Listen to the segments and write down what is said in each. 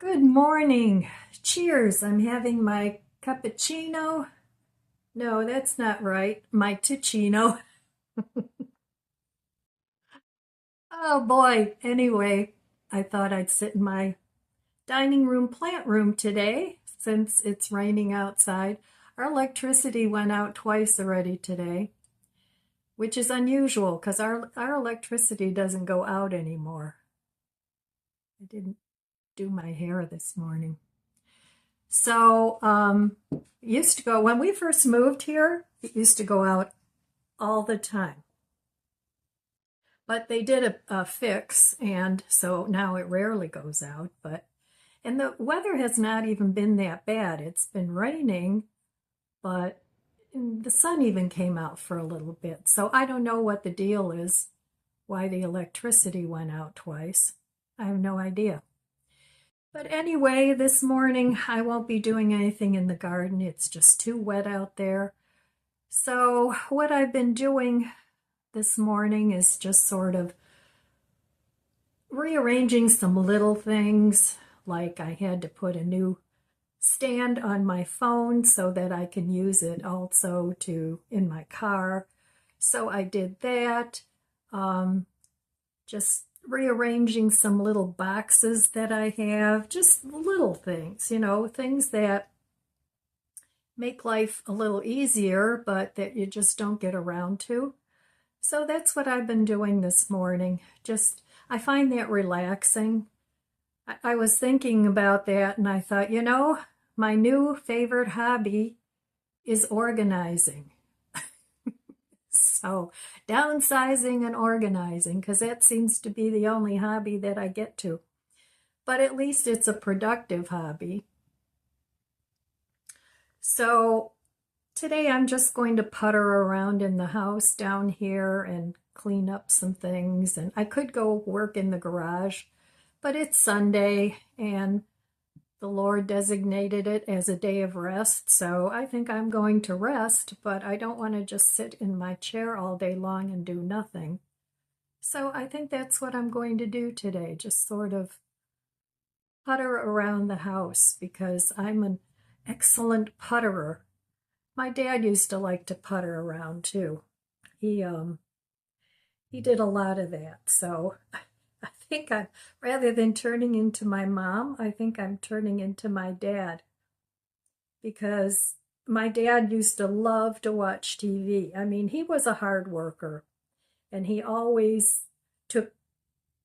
Good morning. Cheers. I'm having my cappuccino. No, that's not right. My ticino. Oh boy. Anyway, I thought I'd sit in my dining room plant room today since it's raining outside. Our electricity went out twice already today, which is unusual because our electricity doesn't go out anymore. I didn't do my hair this morning. So, used to go when we first moved here, it used to go out all the time. But they did a fix, and so now it rarely goes out. And the weather has not even been that bad. It's been raining, but the sun even came out for a little bit. So I don't know what the deal is, why the electricity went out twice. I have no idea. But anyway, this morning I won't be doing anything in the garden. It's just too wet out there. So what I've been doing this morning is just sort of rearranging some little things, like I had to put a new stand on my phone so that I can use it also in my car. So I did that. Just rearranging some little boxes that I have, just little things, things that make life a little easier, but that you just don't get around to. So that's what I've been doing this morning. I find that relaxing. I was thinking about that and I thought, my new favorite hobby is organizing. So downsizing and organizing, because that seems to be the only hobby that I get to. But at least it's a productive hobby. So today I'm just going to putter around in the house down here and clean up some things. And I could go work in the garage, but it's Sunday and the Lord designated it as a day of rest. So I think I'm going to rest, but I don't want to just sit in my chair all day long and do nothing. So I think that's what I'm going to do today, just sort of putter around the house because I'm an excellent putterer. My dad used to like to putter around too. He did a lot of that. So I think rather than turning into my mom, I think I'm turning into my dad because my dad used to love to watch TV. I mean, he was a hard worker and he always took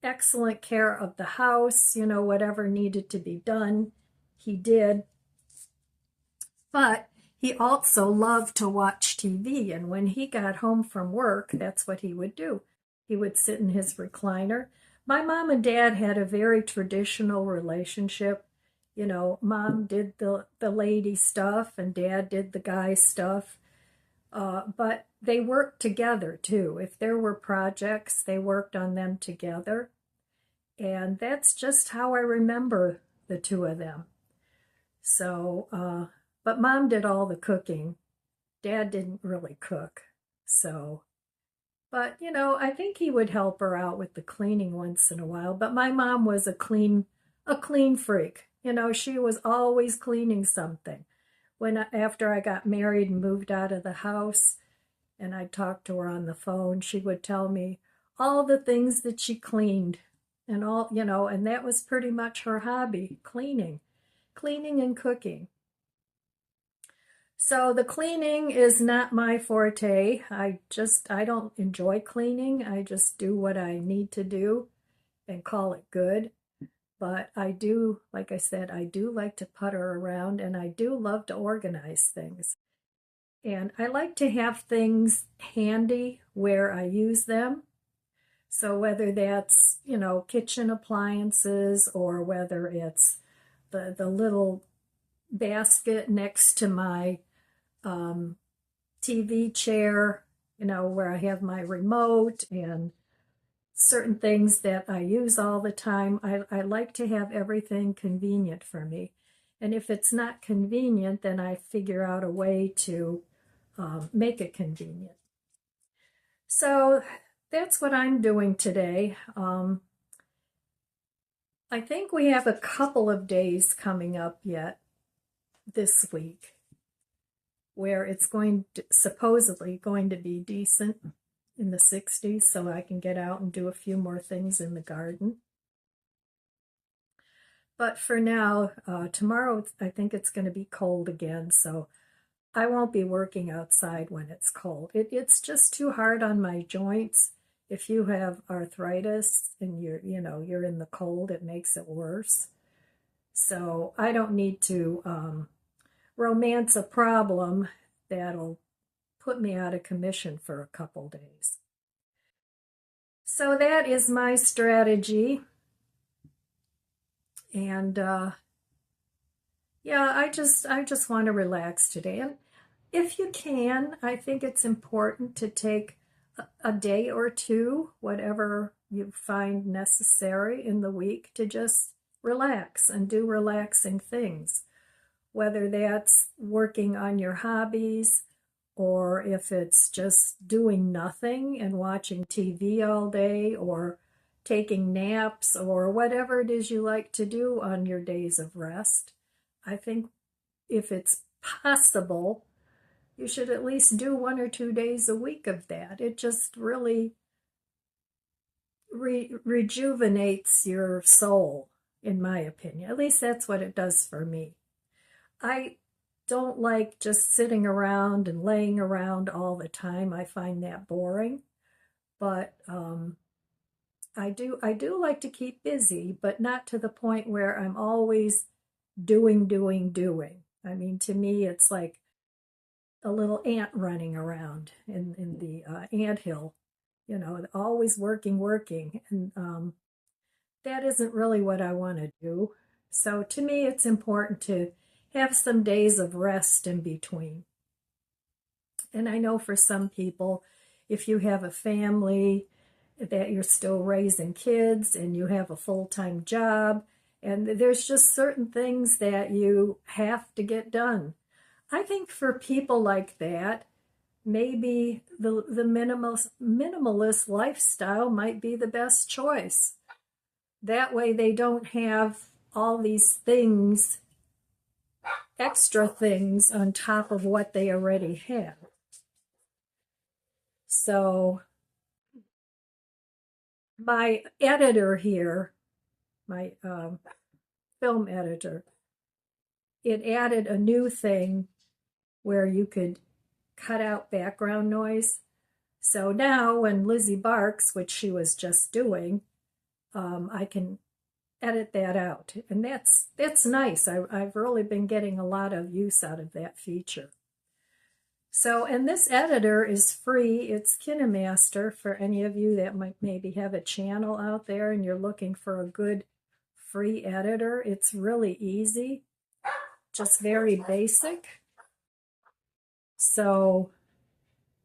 excellent care of the house, whatever needed to be done, he did. But he also loved to watch TV. And when he got home from work, that's what he would do. He would sit in his recliner. My mom and dad had a very traditional relationship. Mom did the lady stuff and dad did the guy stuff. But they worked together too. If there were projects, they worked on them together. And that's just how I remember the two of them. So, but mom did all the cooking. Dad didn't really cook. So, but I think he would help her out with the cleaning once in a while. But my mom was a clean freak. She was always cleaning something. After I got married and moved out of the house and I talked to her on the phone, she would tell me all the things that she cleaned and and that was pretty much her hobby, cleaning and cooking. So the cleaning is not my forte. I don't enjoy cleaning. I just do what I need to do and call it good. But I do, like I said, I do like to putter around and I do love to organize things. And I like to have things handy where I use them. So whether that's, kitchen appliances or whether it's the little basket next to my TV chair, where I have my remote and certain things that I use all the time. I like to have everything convenient for me. And if it's not convenient, then I figure out a way to make it convenient. So that's what I'm doing today. I think we have a couple of days coming up yet this week where it's supposedly going to be decent in the 60s, so I can get out and do a few more things in the garden. But for now, tomorrow I think it's going to be cold again, so I won't be working outside when it's cold. It's just too hard on my joints. If you have arthritis and you're in the cold, it makes it worse. So I don't need to romance a problem that'll put me out of commission for a couple days. So that is my strategy. And yeah, I just want to relax today. And if you can, I think it's important to take a day or two, whatever you find necessary in the week, to just relax and do relaxing things, whether that's working on your hobbies or if it's just doing nothing and watching TV all day or taking naps or whatever it is you like to do on your days of rest. I think if it's possible, you should at least do 1 or 2 days a week of that. It just really rejuvenates your soul, in my opinion. At least that's what it does for me. I don't like just sitting around and laying around all the time. I find that boring. But I do like to keep busy, but not to the point where I'm always doing, doing, doing. I mean, to me, it's like a little ant running around in the ant hill, always working, working. And that isn't really what I want to do. So to me, it's important to have some days of rest in between. And I know for some people, if you have a family, that you're still raising kids and you have a full-time job, and there's just certain things that you have to get done. I think for people like that, maybe the minimalist lifestyle might be the best choice. That way they don't have all these things, extra things on top of what they already have. So my editor here, my film editor, it added a new thing where you could cut out background noise. So now when Lizzie barks, which she was just doing, I can edit that out. And that's nice. I've really been getting a lot of use out of that feature. So, and this editor is free. It's KineMaster for any of you that might maybe have a channel out there and you're looking for a good free editor. It's really easy, just very basic. So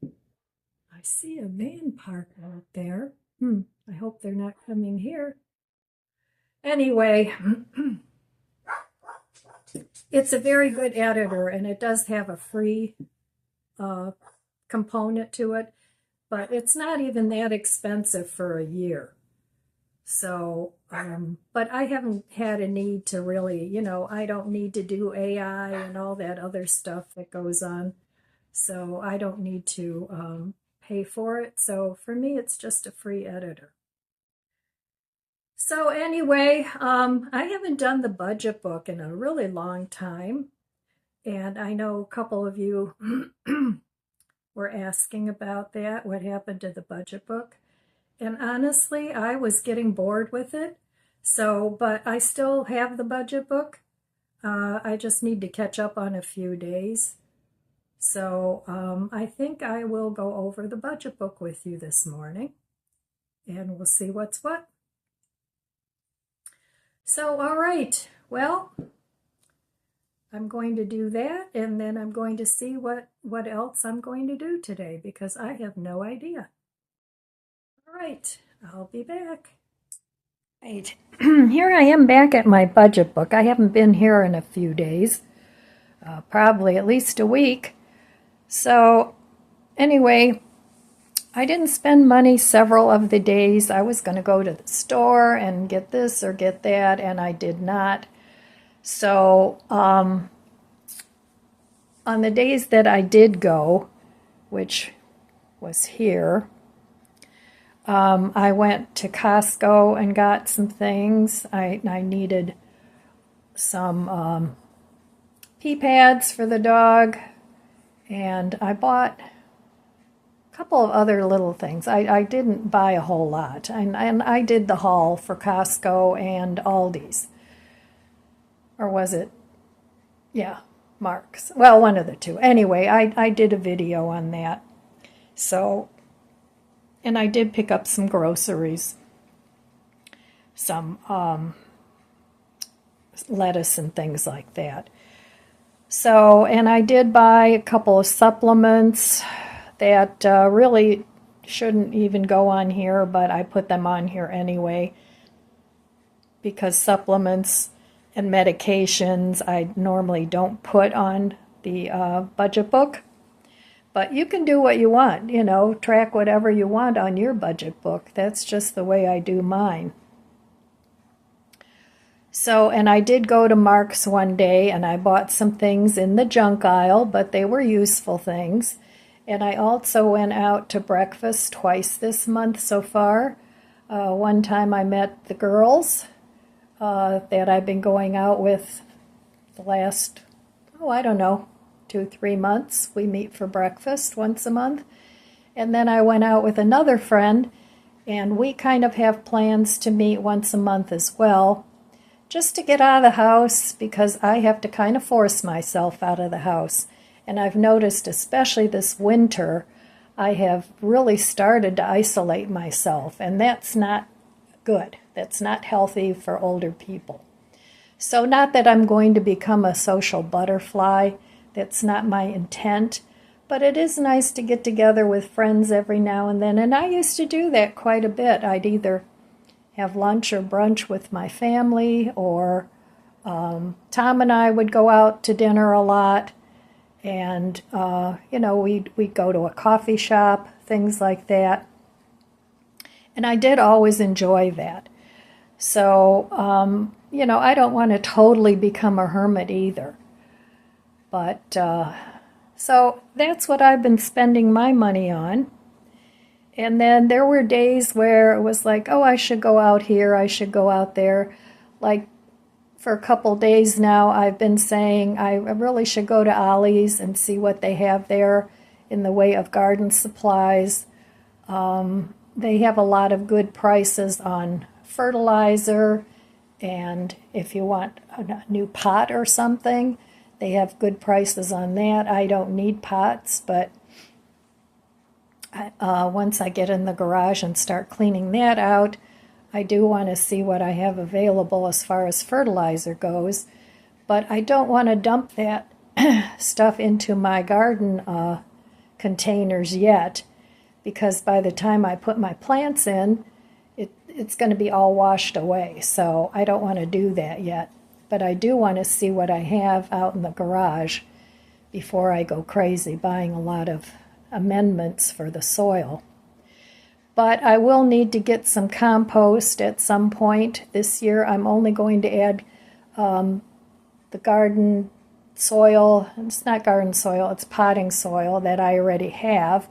I see a van parked out there. I hope they're not coming here. Anyway, it's a very good editor, and it does have a free component to it, but it's not even that expensive for a year. So, but I haven't had a need to really, I don't need to do AI and all that other stuff that goes on. So I don't need to pay for it. So for me, it's just a free editor. So anyway, I haven't done the budget book in a really long time. And I know a couple of you were asking about that, what happened to the budget book. And honestly, I was getting bored with it. So, but I still have the budget book. I just need to catch up on a few days. So I think I will go over the budget book with you this morning, and we'll see what's what. So, all right, well, I'm going to do that, and then I'm going to see what else I'm going to do today, because I have no idea. All right, I'll be back. Right, here I am back at my budget book. I haven't been here in a few days, probably at least a week. So anyway, I didn't spend money several of the days. I was going to go to the store and get this or get that, and I did not. So on the days that I did go, which was here, I went to Costco and got some things. I needed some pee pads for the dog, and I bought a couple of other little things. I didn't buy a whole lot, and I did the haul for Costco and Aldi's. Or was it? Yeah, Mark's. Well, one of the two. Anyway, I did a video on that. So, and I did pick up some groceries, some lettuce and things like that. So, and I did buy a couple of supplements that really shouldn't even go on here, but I put them on here anyway, because supplements and medications I normally don't put on the budget book. But you can do what you want, you know, track whatever you want on your budget book. That's just the way I do mine. So, and I did go to Mark's one day and I bought some things in the junk aisle, but they were useful things. And I also went out to breakfast twice this month so far. One time I met the girls that I've been going out with the last, I don't know, 2-3 months. We meet for breakfast once a month. And then I went out with another friend, and we kind of have plans to meet once a month as well, just to get out of the house, because I have to kind of force myself out of the house. And I've noticed, especially this winter, I have really started to isolate myself, and that's not good. That's not healthy for older people. So not that I'm going to become a social butterfly. That's not my intent. But it is nice to get together with friends every now and then. And I used to do that quite a bit. I'd either have lunch or brunch with my family, or Tom and I would go out to dinner a lot. And, we'd go to a coffee shop, things like that. And I did always enjoy that. So, I don't want to totally become a hermit either. But, so that's what I've been spending my money on. And then there were days where it was like, oh, I should go out here, I should go out there. Like, for a couple days now, I've been saying I really should go to Ollie's and see what they have there in the way of garden supplies. They have a lot of good prices on fertilizer, and if you want a new pot or something, they have good prices on that. I don't need pots, but once I get in the garage and start cleaning that out, I do want to see what I have available as far as fertilizer goes. But I don't want to dump that stuff into my garden containers yet, because by the time I put my plants in, it's going to be all washed away. So I don't want to do that yet. But I do want to see what I have out in the garage before I go crazy buying a lot of amendments for the soil. But I will need to get some compost at some point this year. I'm only going to add the garden soil. It's not garden soil, it's potting soil that I already have.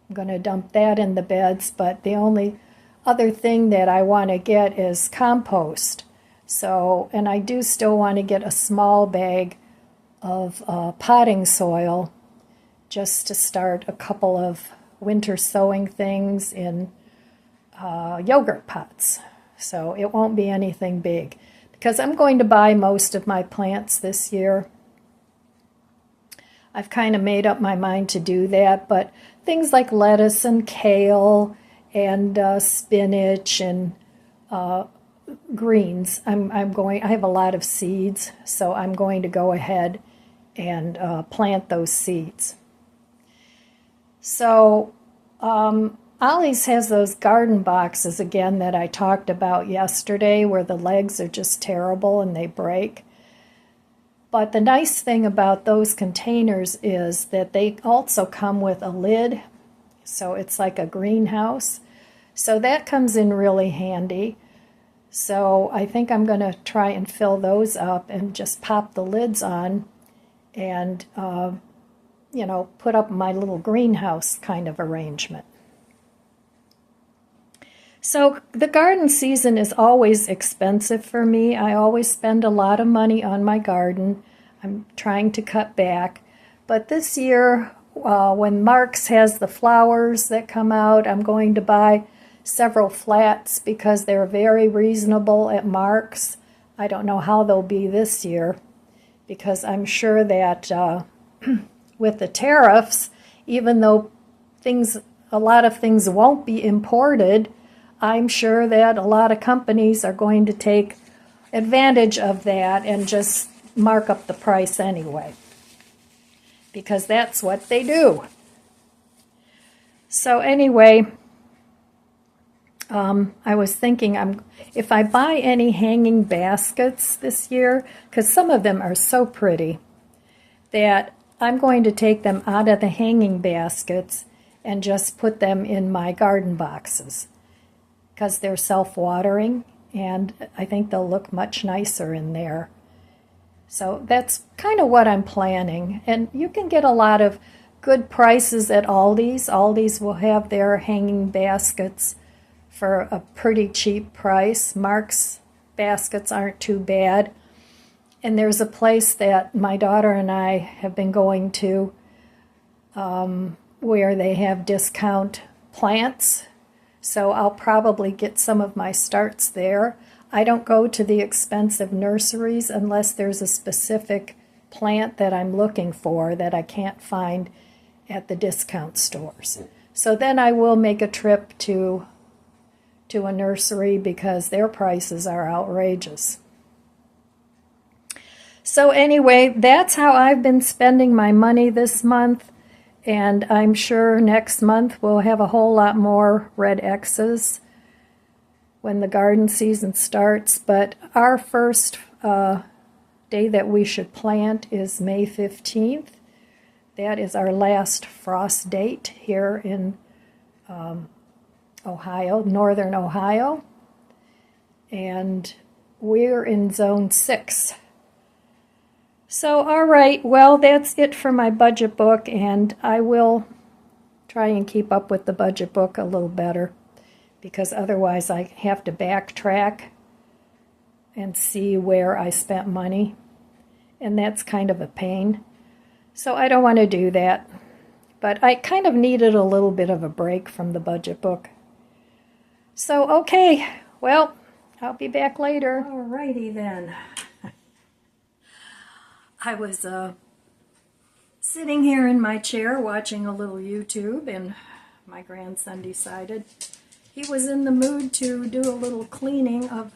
I'm going to dump that in the beds, but the only other thing that I want to get is compost. So, and I do still want to get a small bag of potting soil just to start a couple of winter sowing things in yogurt pots. So it won't be anything big, because I'm going to buy most of my plants this year. I've kind of made up my mind to do that, but things like lettuce and kale and spinach and greens, I have a lot of seeds, so I'm going to go ahead and plant those seeds. So Ollie's has those garden boxes again that I talked about yesterday, where the legs are just terrible and they break. But the nice thing about those containers is that they also come with a lid So it's like a greenhouse. So that comes in really handy. So I think I'm going to try and fill those up and just pop the lids on and, put up my little greenhouse kind of arrangement. So the garden season is always expensive for me. I always spend a lot of money on my garden. I'm trying to cut back. But this year, when Mark's has the flowers that come out, I'm going to buy several flats because they're very reasonable at Mark's. I don't know how they'll be this year because I'm sure that with the tariffs, even though a lot of things won't be imported, I'm sure that a lot of companies are going to take advantage of that and just mark up the price anyway, because that's what they do. So anyway, I was thinking if I buy any hanging baskets this year, because some of them are so pretty, that I'm going to take them out of the hanging baskets and just put them in my garden boxes, because they're self-watering, and I think they'll look much nicer in there. So that's kind of what I'm planning. And you can get a lot of good prices at Aldi's. Aldi's will have their hanging baskets for a pretty cheap price. Mark's baskets aren't too bad. And there's a place that my daughter and I have been going to where they have discount plants. So I'll probably get some of my starts there. I don't go to the expensive nurseries unless there's a specific plant that I'm looking for that I can't find at the discount stores. So then I will make a trip to a nursery because their prices are outrageous. So anyway, that's how I've been spending my money this month. And I'm sure next month we'll have a whole lot more red X's when the garden season starts. But our first day that we should plant is May 15th. That is our last frost date here in Ohio, northern Ohio. And we're in zone 6. So, all right, well, that's it for my budget book, and I will try and keep up with the budget book a little better, because otherwise I have to backtrack and see where I spent money, and that's kind of a pain. So I don't want to do that, but I kind of needed a little bit of a break from the budget book. So, okay, well, I'll be back later. All righty then. I was sitting here in my chair watching a little YouTube, and my grandson decided he was in the mood to do a little cleaning of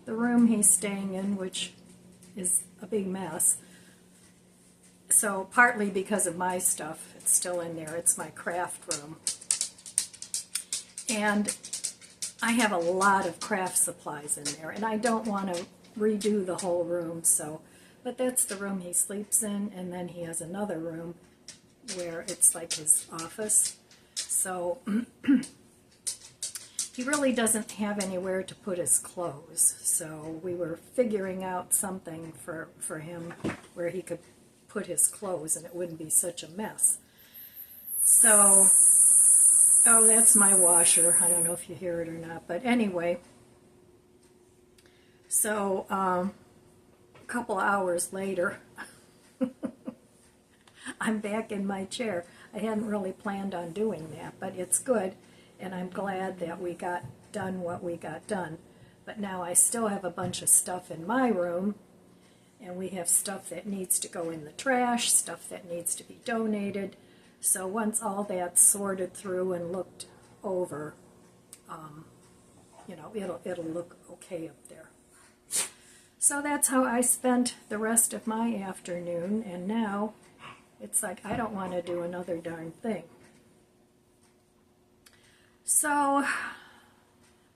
the room he's staying in, which is a big mess. So partly because of my stuff, it's still in there. It's my craft room. And I have a lot of craft supplies in there, and I don't want to redo the whole room, but that's the room he sleeps in, and then he has another room where it's like his office. So he really doesn't have anywhere to put his clothes. So we were figuring out something for him where he could put his clothes and it wouldn't be such a mess. So, oh, that's my washer. I don't know if you hear it or not, but anyway. So, a couple hours later, I'm back in my chair. I hadn't really planned on doing that, but it's good, and I'm glad that we got done what we got done. But now I still have a bunch of stuff in my room, and we have stuff that needs to go in the trash, stuff that needs to be donated. So once all that's sorted through and looked over, it'll look okay up there. So that's how I spent the rest of my afternoon, and now it's like I don't want to do another darn thing. So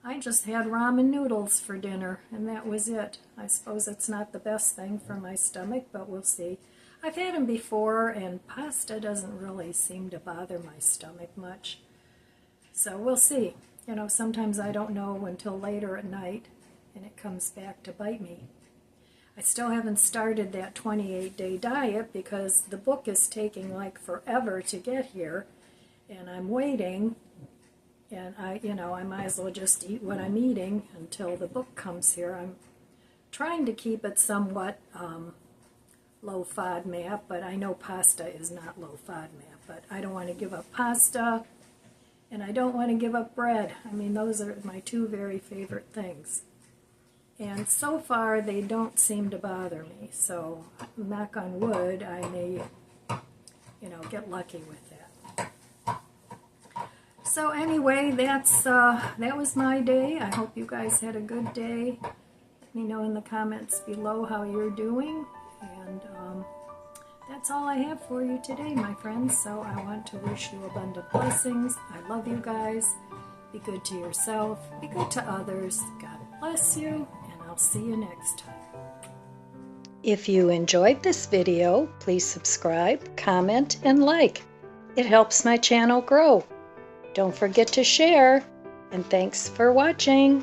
I just had ramen noodles for dinner, and that was it. I suppose it's not the best thing for my stomach, but we'll see. I've had them before, and pasta doesn't really seem to bother my stomach much. So we'll see. You know, sometimes I don't know until later at night, and it comes back to bite me. I still haven't started that 28-day diet because the book is taking like forever to get here, and I'm waiting, and I might as well just eat what I'm eating until the book comes here. I'm trying to keep it somewhat low FODMAP, but I know pasta is not low FODMAP, but I don't want to give up pasta, and I don't want to give up bread. I mean, those are my two very favorite things. And so far, they don't seem to bother me. So, knock on wood, I may, get lucky with that. So anyway, that was my day. I hope you guys had a good day. Let me know in the comments below how you're doing. And that's all I have for you today, my friends. So I want to wish you abundant blessings. I love you guys. Be good to yourself. Be good to others. God bless you. I'll see you next time. If you enjoyed this video, please subscribe, comment, and like. It helps my channel grow. Don't forget to share, and thanks for watching.